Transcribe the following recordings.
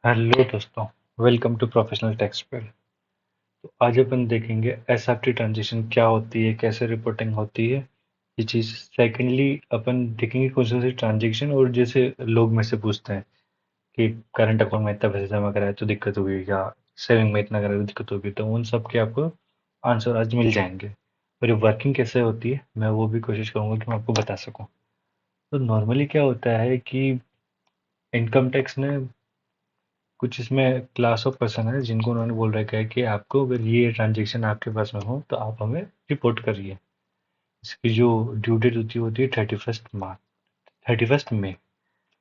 Hello दोस्तों। Welcome to professional tax पेल। तो आज अपन देखेंगे एसएफटी ट्रांजेक्शन क्या होती है, कैसे रिपोर्टिंग होती है, ये चीज़। सेकेंडली अपन देखेंगे कौन सी ट्रांजेक्शन, और जैसे लोग में से पूछते हैं कि करंट अकाउंट में इतना पैसा जमा कराए तो दिक्कत होगी, या सेविंग में इतना कराए तो दिक्कत होगी, तो उन सब के आपको आंसर आज मिल जाएंगे। और ये वर्किंग कैसे होती है मैं वो भी कोशिश करूंगा कि मैं आपको बता सकूं। तो नॉर्मली क्या होता है कि इनकम टैक्स ने कुछ इसमें क्लास ऑफ पर्सन है जिनको उन्होंने बोल रखा है कि आपको अगर ये ट्रांजेक्शन आपके पास में हो तो आप हमें रिपोर्ट करिए। इसकी जो ड्यू डेट होती है 31 मार्च, 31 मई।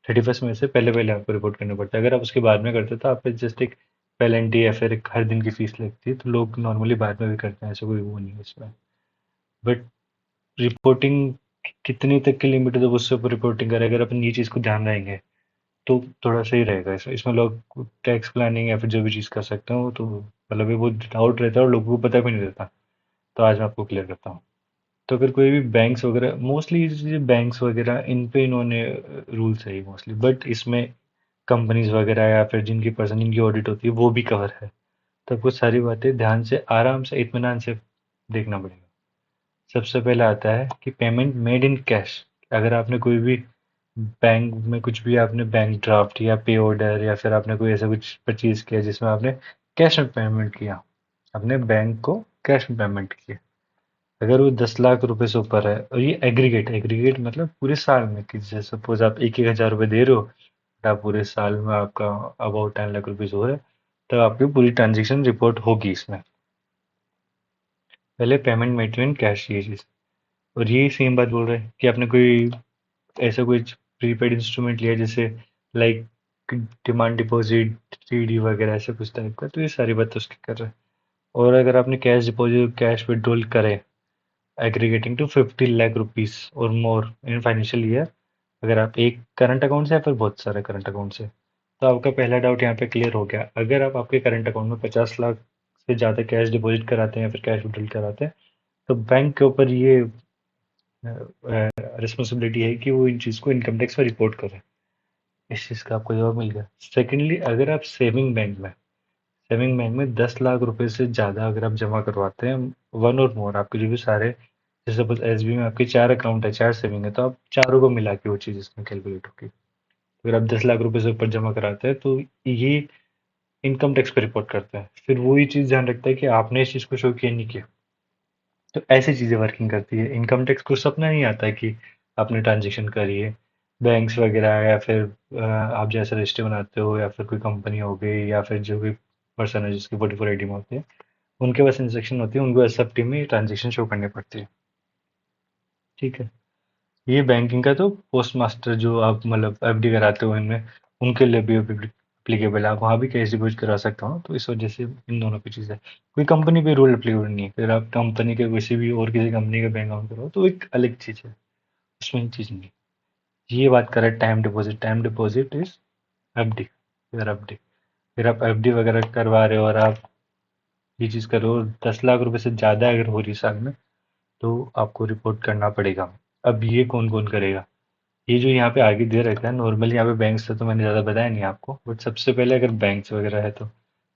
31 मई से पहले पहले आपको रिपोर्ट करना पड़ता है। अगर आप उसके बाद में करते तो आप पे जस्ट एक पेनल्टी या फिर एक हर दिन की फीस लगती है, तो लोग नॉर्मली बाद में भी करते हैं, ऐसा कोई वो नहीं है इसमें। बट रिपोर्टिंग कितनी तक की लिमिट है तो उससे ऊपर रिपोर्टिंग करें, अगर अपन ये चीज़ को ध्यान रहेंगे तो थोड़ा सही रहेगा। इसमें लोग टैक्स प्लानिंग या फिर जो भी चीज़ कर सकते हो तो मतलब ये बहुत डाउट रहता है और लोगों को पता भी नहीं रहता। तो आज मैं आपको क्लियर करता हूँ। तो अगर कोई भी बैंक्स वगैरह, मोस्टली ये चीज़ें बैंक्स वगैरह इन पे इन्होंने रूल्स है ये मोस्टली, बट इसमें कंपनीज वगैरह या फिर जिनकी पर्सन जिनकी ऑडिट होती है वो भी कवर है। तो आपको सारी बातें ध्यान से आराम से इत्मीनान से देखना पड़ेगा। सबसे पहले आता है कि पेमेंट मेड इन कैश। अगर आपने कोई भी बैंक में कुछ भी आपने बैंक ड्राफ्ट या पे ऑर्डर या फिर आपने कोई ऐसा कुछ परचेज किया जिसमें आपने कैश में पेमेंट किया, अपने बैंक को कैश में पेमेंट किया, अगर वो 10 लाख रुपए से ऊपर है, और ये एग्रीगेट एग्रीगेट मतलब पूरे साल में, कि जैसे सपोज आप 1,000 रुपये दे रहे हो, तो आप पूरे साल में आपका अबाउट 10 लाख रुपीज हो रहा है, तो आपकी पूरी ट्रांजेक्शन रिपोर्ट होगी इसमें। पहले पेमेंट मेड इन कैश, ये चीज़। और ये सेम बात बोल रहे हैं कि आपने कोई ऐसा कुछ प्रीपेड इंस्ट्रूमेंट लिया जैसे लाइक डिमांड डिपॉजिट, सीडी वगैरह ऐसे कुछ टाइप का, तो ये सारी बात उसकी कर रहे हैं। और अगर आपने कैश डिपॉजिट, कैश विड्रॉल करे एग्रीगेटिंग टू 50 लाख रुपीज और मोर इन फाइनेंशियल ईयर, अगर आप एक करंट अकाउंट से या फिर बहुत सारे करंट अकाउंट से, तो आपका पहला डाउट यहाँ पे क्लियर हो गया। अगर आप आपके करंट अकाउंट में 50 लाख से ज़्यादा कैश डिपॉजिट कराते हैं या फिर कैश विड्रॉल कराते हैं, तो बैंक के ऊपर ये रिस्पॉन्सिबिलिटी है कि वो इन चीज़ को इनकम टैक्स में रिपोर्ट करें। इस चीज़ का आपको जवाब मिल गया। सेकेंडली, अगर आप सेविंग बैंक में 10 लाख रुपए से ज़्यादा अगर आप जमा करवाते हैं, वन और मोर, आपके जो भी सारे, जैसे सपोज एसबी में आपके 4 अकाउंट है, 4 सेविंग है, तो आप चारों को मिला के वो चीज़ इसमें कैलकुलेट होगी। अगर आप 10 लाख रुपए से ऊपर जमा कराते हैं तो ये इनकम टैक्स पे रिपोर्ट करते हैं। फिर वो ये चीज़ ध्यान रखता है कि आपने इस चीज़ को शो किया नहीं किया। तो ऐसी चीज़ें वर्किंग करती है। इनकम टैक्स को सपना नहीं आता है कि आपने ट्रांजेक्शन करी है। बैंक्स वगैरह या फिर आप जैसे रजिस्टर बनाते हो या फिर कोई कंपनी हो गई या फिर जो भी पर्सन है जिसकी 44 में होती है, उनके पास इंस्ट्रक्शन होती है, उनको एसएफटी में ट्रांजेक्शन शो करनी पड़ती है। ठीक है। ये बैंकिंग का तो पोस्ट मास्टर जो आप मतलब एफडी कराते हो इनमें, उनके लिए भी एप्लीकेबल है। आप वहाँ भी कैश डिपॉजिट करा सकता हूँ, तो इस वजह से इन दोनों की चीज़ है। कोई कंपनी पे रूल एप्लीकेबल नहीं है। फिर आप कंपनी के किसी भी और किसी कंपनी का बैंक अकाउंट करो तो एक अलग चीज़ है, उसमें ये चीज़ नहीं। ये बात करें time deposit, time deposit is FD. फिर एफडी, फिर आप एफडी वगैरह करवा रहे हो और आप ये चीज़ करो, 10 लाख रुपए से ज़्यादा अगर हो रही साल में, तो आपको रिपोर्ट करना पड़ेगा। अब ये कौन कौन करेगा, ये जो यहाँ पे आगे दे रखा है, नॉर्मली यहाँ पे बैंक्स से तो मैंने ज़्यादा बताया नहीं आपको, बट सबसे पहले अगर बैंक्स वगैरह है तो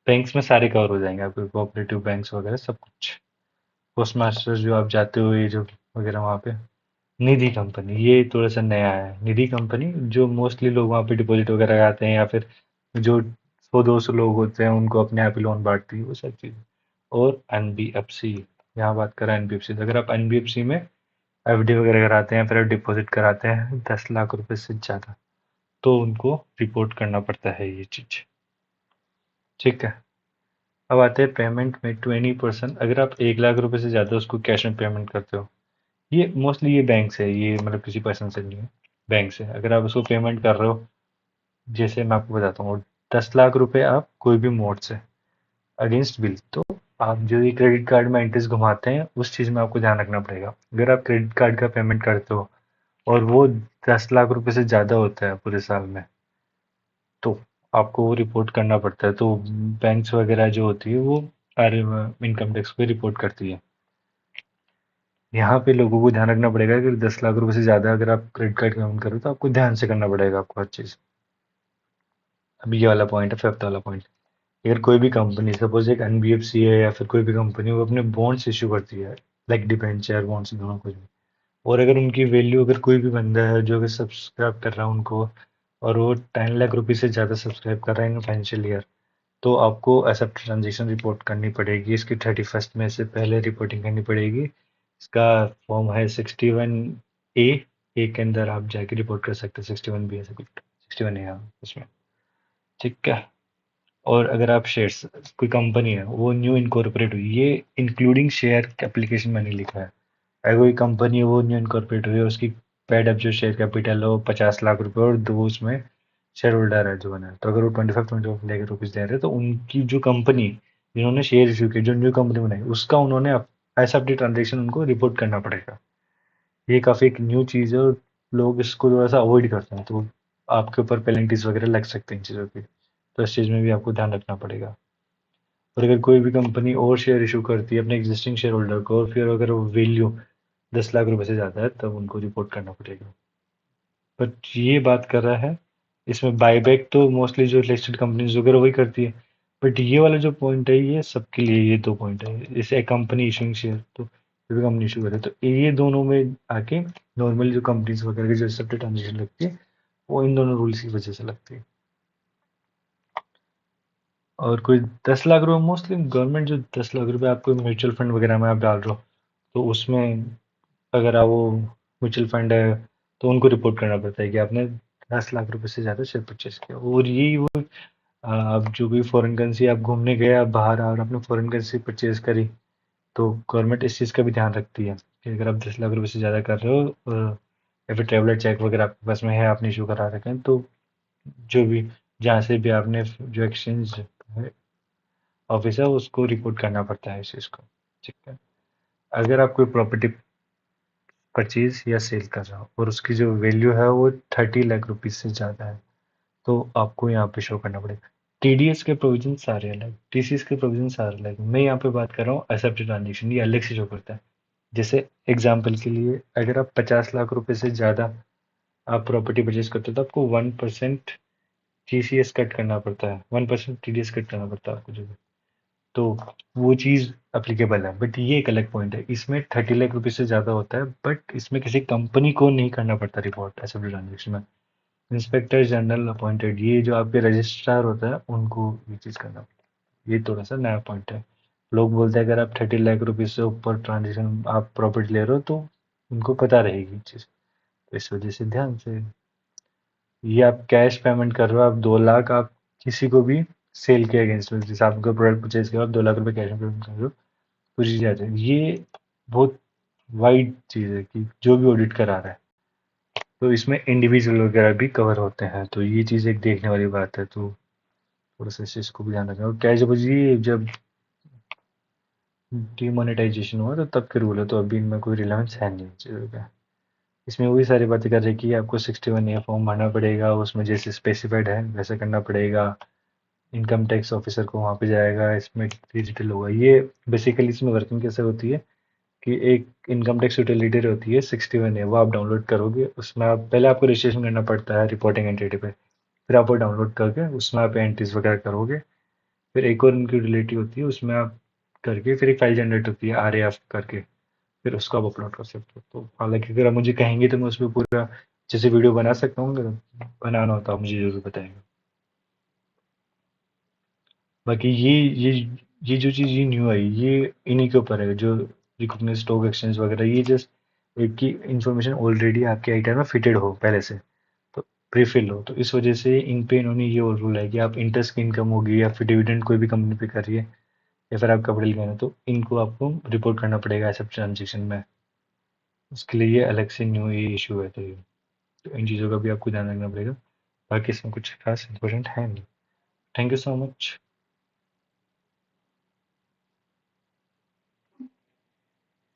बैंक्स में सारे कवर हो जाएंगे आपके, कोऑपरेटिव बैंक्स वगैरह सब कुछ। पोस्ट मास्टर जो आप जाते हो, ये जो वगैरह वहाँ पे, निधि कंपनी ये थोड़ा सा नया है। निधि कंपनी जो मोस्टली लोग वहाँ पे डिपॉजिट वगैरह कराते हैं, या फिर जो 100-200 लोग होते हैं उनको अपने आप ही लोन बांटती है, वो सब चीज़। और एनबीएफसी, यहाँ बात करें एनबीएफसी, अगर आप एनबीएफसी में एफडी वगैरह कराते हैं, फिर आप डिपॉजिट कराते हैं 10 लाख रुपए से ज़्यादा, तो उनको रिपोर्ट करना पड़ता है ये चीज़। ठीक है। अब आते हैं पेमेंट में टू एनी पर्सन। अगर आप 1 लाख रुपए से ज़्यादा उसको कैश में पेमेंट करते हो, ये मोस्टली ये बैंक से है, ये मतलब किसी पर्सन से नहीं है, बैंक से अगर आप उसको पेमेंट कर रहे हो, जैसे मैं आपको बताता हूँ, 10 लाख रुपए आप कोई भी मोड से अगेंस्ट बिल, तो आप जो ये क्रेडिट कार्ड में इंटरेस्ट घुमाते हैं उस चीज़ में आपको ध्यान रखना पड़ेगा। अगर आप क्रेडिट कार्ड का पेमेंट करते हो और वो 10 लाख रुपए से ज़्यादा होता है पूरे साल में, तो आपको वो रिपोर्ट करना पड़ता है। तो बैंक्स वगैरह जो होती है वो सारे इनकम टैक्स पे रिपोर्ट करती है। यहाँ पे लोगों को ध्यान रखना पड़ेगा कि 10 लाख रुपए से ज़्यादा अगर आप क्रेडिट कार्ड का पेमेंट करो तो आपको ध्यान से करना पड़ेगा आपको हर चीज़। अभी ये वाला पॉइंट है, फिफ्थ वाला पॉइंट। अगर कोई भी कंपनी, सपोज एक एनबीएफसी है या फिर कोई भी कंपनी, वो अपने बॉन्ड्स इशू करती है, लाइक डिबेंचर बॉन्ड्स दोनों कुछ भी, और अगर उनकी वैल्यू, अगर कोई भी बंदा है जो कि सब्सक्राइब कर रहा है उनको, और वो 10 लाख रुपए से ज़्यादा सब्सक्राइब कर रहा है इन फाइनेंशियल ईयर, तो आपको एक्सेप्ट ट्रांजेक्शन रिपोर्ट करनी पड़ेगी। इसकी 31st में से पहले रिपोर्टिंग करनी पड़ेगी। इसका फॉर्म है 61A। के अंदर आप जाके रिपोर्ट कर सकते हैं, 61B है, 61A, हाँ उसमें। ठीक है। और अगर आप शेयर्स, कोई कंपनी है वो न्यू इनकॉर्पोरेट हुई, ये इंक्लूडिंग शेयर एप्लीकेशन मैंने लिखा है। अगर कोई कंपनी है वो न्यू इनकॉर्पोरेट हुई है, उसकी पेड अप जो शेयर कैपिटल हो 50 लाख रुपए, और दो उसमें शेयर होल्डर है जो बना है, तो अगर वो 25 लाख दे रहे हैं, तो उनकी जो कंपनी, जिन्होंने शेयर इशू किए, जो न्यू कंपनी बनाई, उसका उन्होंने ऐसा अपनी ट्रांजेक्शन उनको रिपोर्ट करना पड़ेगा। ये काफ़ी एक न्यू चीज़ है, और लोग इसको थोड़ा सा अवॉइड करते हैं, तो आपके ऊपर पेनल्टीज वगैरह लग सकते हैं इन चीज़ों की। तो इस चीज़ में भी आपको ध्यान रखना पड़ेगा। और अगर कोई भी कंपनी और शेयर इशू करती है अपने एग्जिस्टिंग शेयर होल्डर को, और फिर अगर वो वैल्यू 10 लाख रुपए से ज़्यादा है, तब उनको रिपोर्ट करना पड़ेगा। बट ये बात कर रहा है, इसमें बायबैक तो मोस्टली जो लिस्टेड कंपनीज वगैरह वही करती है। बट ये वाला जो पॉइंट है, ये सबके लिए ये दो पॉइंट है। जैसे एक कंपनी इशूइंग शेयर, तो कोई भी कंपनी इशू करे, तो ये दोनों में आके नॉर्मली जो कंपनीज वगैरह की जो सब ट्रांजेक्शन लगती है, वो इन दोनों रूल्स की वजह से लगती है। और कोई 10 लाख रुपए, मोस्टली गवर्नमेंट जो 10 लाख रुपए आपको म्यूचुअल फंड वगैरह में आप डाल रहे हो, तो उसमें अगर आप वो म्यूचुअल फंड है, तो उनको रिपोर्ट करना पड़ता है कि आपने 10 लाख रुपए से ज़्यादा शेयर परचेज किया। और यही वो, आप जो भी फॉरेन करेंसी आप घूमने गए, आप बाहर और आपने फॉरेन करेंसी परचेज करी, तो गवर्नमेंट इस चीज़ का भी ध्यान रखती है कि अगर आप 10 लाख रुपए से ज़्यादा कर रहे हो, या फिर ट्रेवलर चेक वगैरह आपके पास में है, आपने इशू करा रखे हैं, तो जो भी, जहाँ से भी आपने जो एक्सचेंज ऑफिस है, उसको रिपोर्ट करना पड़ता है इस चीज़ को। ठीक है। अगर आप कोई प्रॉपर्टी परचेज या सेल कर रहा हो, और उसकी जो वैल्यू है वो 30 लाख रुपीज़ से ज़्यादा है, तो आपको यहाँ पे शो करना पड़ेगा। टीडीएस के प्रोविजन सारे अलग, टीसीएस के प्रोविजन सारे अलग। मैं यहाँ पे बात कर रहा हूँ एक्सेप्ट ट्रांजेक्शन, ये अलग से शो करता है। जैसे एग्जाम्पल के लिए, अगर आप 50 लाख रुपए से ज़्यादा आप प्रॉपर्टी परचेज करते हो, तो आपको 1% टीसीएस कट करना पड़ता है, 1% टीडीएस कट करना पड़ता है आपको जो भी। तो वो चीज़ अप्लीकेबल है। बट ये एक अलग पॉइंट है, इसमें 30 लाख रुपए से ज़्यादा होता है, बट इसमें किसी कंपनी को नहीं करना पड़ता रिपोर्ट ऐसे ट्रांजेक्शन में। इंस्पेक्टर जनरल अपॉइंटेड, ये जो आपके रजिस्ट्रार होता है, उनको ये चीज़ करना पड़ता है। ये थोड़ा सा नया पॉइंट है। लोग बोलते हैं अगर आप 30 लाख रुपए से ऊपर ट्रांजेक्शन आप प्रॉपर्टी ले रहे हो, तो उनको पता रहेगी ये चीज़, तो इस वजह से ध्यान से। ये आप कैश पेमेंट कर रहे हो, आप 2 लाख आप किसी को भी सेल के अगेंस्ट में, जैसे आपको प्रोडक्ट परचेज किया, आप 2 लाख रुपए कैश में पेमेंट कर रहे हो, कुछ चीज़ आ जाए। ये बहुत वाइड चीज़ है कि जो भी ऑडिट करा रहा है, तो इसमें इंडिविजुअल वगैरह भी कवर होते हैं, तो ये चीज़ एक देखने वाली बात है। तो थोड़ा सा इस चीज़ को भी ध्यान रखना। और कैश डिपॉजिट जब डीमोनेटाइजेशन हुआ, तो तब के रूल है, तो अभी इनमें कोई रिलेवेंस है नहीं चीज़ों का। इसमें वही सारी बातें कर रही कि आपको 61A फॉर्म भरना पड़ेगा, उसमें जैसे स्पेसिफाइड है वैसे करना पड़ेगा। इनकम टैक्स ऑफिसर को वहाँ पे जाएगा, इसमें डिजिटल होगा। ये बेसिकली इसमें वर्किंग कैसे होती है कि एक इनकम टैक्स यूटिलिटी होती है 61A, वो आप डाउनलोड करोगे। उसमें आप पहले आपको रजिस्ट्रेशन करना पड़ता है रिपोर्टिंग एंटिटी पे, फिर आप वो डाउनलोड करके उसमें आप एंट्रीज वगैरह करोगे। फिर एक और इनकी यूटिलिटी होती है, उसमें आप करके फिर एक फाइल जनरेट होती है RAF करके, फिर उसको आप अपलोड कर सकते हो। तो हालांकि अगर आप मुझे कहेंगे तो मैं उस पर पूरा जैसे वीडियो बना सकता हूँ, अगर बनाना होता आप मुझे जरूर बताएंगे। बाकी ये जो चीज़ ये न्यू आई, ये इन्हीं के ऊपर है, जो रिकॉग्नाइज स्टॉक एक्सचेंज वगैरह। ये जस्ट एक की इंफॉर्मेशन ऑलरेडी आपके आइटम में फिटेड हो पहले से, तो प्रीफिल हो, तो इस वजह से इन पे इन्होंने ये और रूल है कि आप इंटरेस्ट की इनकम होगी, या फिर डिविडेंड कोई भी कंपनी पे कर रही है, या फिर आप कैपिटल गेन है, तो इनको आपको रिपोर्ट करना पड़ेगा ऐसे ट्रांजेक्शन में। उसके लिए ये अलग से न्यू ये इशू है, तो इन चीज़ों का भी आपको ध्यान रखना पड़ेगा। बाकी इसमें कुछ खास इंपॉर्टेंट है नहीं। Thank you so much.